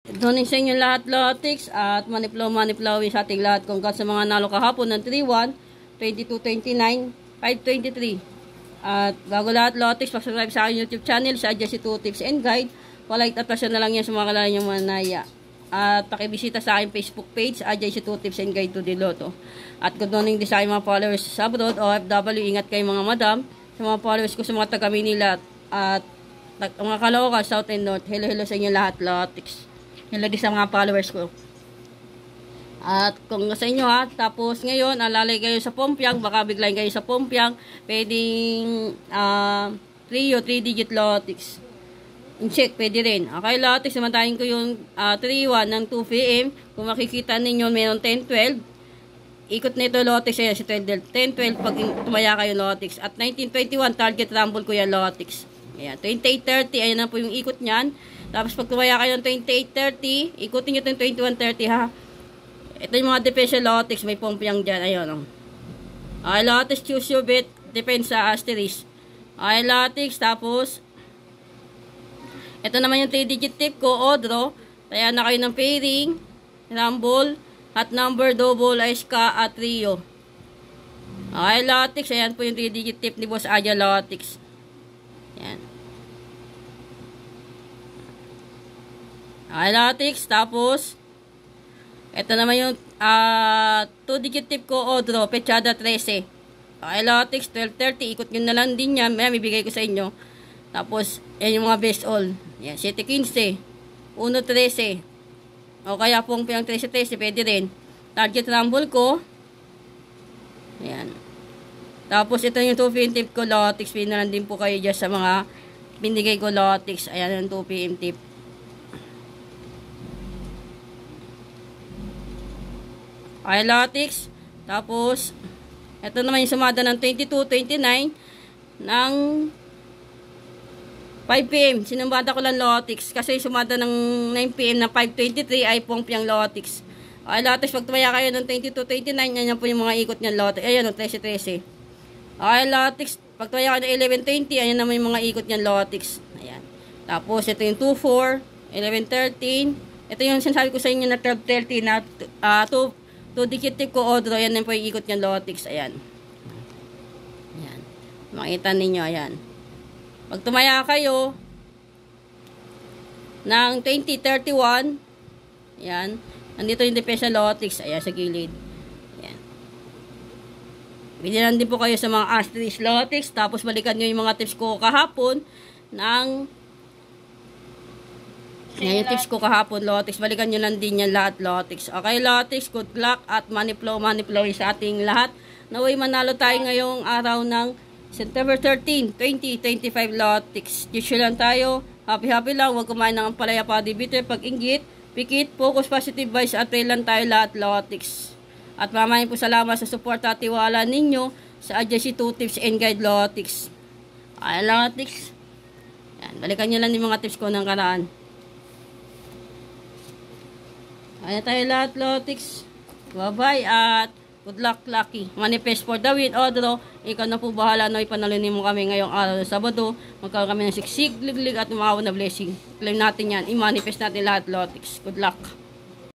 Doon sa inyo lahat, Lotix, at maniplo-maniplowi sa ating lahat. Congrats sa mga nalo kahapon ng 3-1, 22-29, 5-23. At bago lahat, Lotix, subscribe sa aking YouTube channel sa Adjust 2 Tips and Guide. Palike at pasyon na lang yan sa mga kalahin yung manaya. At pakibisita sa aking Facebook page, Adjust 2 Tips and Guide to the Lotto. At good morning din sa aking mga followers sa abroad, OFW, ingat kayo mga madam. Sa mga followers ko sa mga taga-Manila at mga Caloocan, South and North. Hello sa inyo lahat, Lotix. Hello din sa mga followers ko. At kung sa inyo tapos ngayon, alalay kayo sa Pompiang, baka biglayin kayo sa Pompiang, pwedeng trio, 3-digit Lotix. In-check, pwede rin. Okay, Lotix, samantahin ko yung 3-1 ng 2 PM. Kung makikita ninyo, mayroon 10-12. Ikot nito, Lotix, ayan, si 10-12 pag tumaya kayo, Lotix. At 19-21, target rumble ko yan, Lotix. Ayan, 28-30, ayan na po yung ikot niyan. Tapos pag tumaya kayo ng 28-30, ikutin nyo itong 21-30 ha. Ito yung mga depensa Lotix, may Pompiang dyan, ayun. Okay, Lotix, choose your bet, depends sa asterisk. Okay, Lotix, tapos ito naman yung 3-digit tip ko, Odro. Kaya na kayo ng pairing, rumble, hot number, double, iska, at trio. Okay, Lotix, ayan po yung 3-digit tip ni Boss Aja, Lotix. Ayan. Okay, Lotix, tapos ito naman yung 2-digit tip ko, Odro, Pechada 13. Okay, Lotix, 12-30, ikot nyo na lang din yan, may bibigay ko sa inyo. Tapos, yan yung mga best all. Yan, 7-15, 1-13. O kaya pong pinang 13-13, pwede rin. Target rumble ko. Yan. Tapos, ito yung 2 PM tip ko, Lotix, pinalan din po kayo dyan sa mga binigay ko, Lotix. Ayan yung 2 PM tip. Okay, Lotix. Tapos, ito naman yung sumada ng 22-29 ng 5 PM. Sinumbata ko lang, Lotix. Kasi sumada ng 9 PM na 5-23 ay Pompiang, Lotix. Okay, Lotix. Pag tumaya kayo ng 22-29, yan po yung mga ikot niyan, Lotix. Ayan, 13-13. Okay, Lotix. Pag tumaya kayo ng 11-20, ayan naman yung mga ikot niyan, Lotix. Ayan. Tapos, ito yung 2-4, 11-13. Ito yung sinasabi ko sa inyo na 12-30 na 2-digit tip ko, Odro. Ayan na po yung ikot niyan, Lotix. Ayan. Ayan. Makita ninyo, ayan. Pag tumaya kayo ng 20-31, ayan. Nandito yung depensa, Lotix. Ayan, sa gilid. Ayan. Binilan din po kayo sa mga asterisk, Lotix. Tapos balikan nyo yung mga tips ko kahapon ng yan yung tips ko kahapon, Lotix. Balikan nyo lang din yan lahat, Lotix. Okay, Lotix, good luck at maniplow sa ating lahat. Naway manalo tayo ngayong araw ng September 13, 2025, Lotix. Usual lang tayo. Happy lang. Huwag kumain ng palaya pa, bitter, pag-inggit, pikit, focus, positive vibes, at pray lang tayo lahat, Lotix. At mamayin po salamat sa support at tiwala ninyo sa Adjust 2 Tips and Guide, Lotix. Okay, Lotix. Yan, balikan nyo lang yung mga tips ko ng karaan. Ayan tayo lahat, Lotix. Bye-bye at good luck, Lucky. Manifest for the win, Odro. Ikaw na po bahala na ipanalinin mo kami ngayong araw ng Sabado. Magkaroon kami ng siksik, liglig at umawa na blessing. Claim natin yan. I-manifest natin lahat, Lotix. Good luck.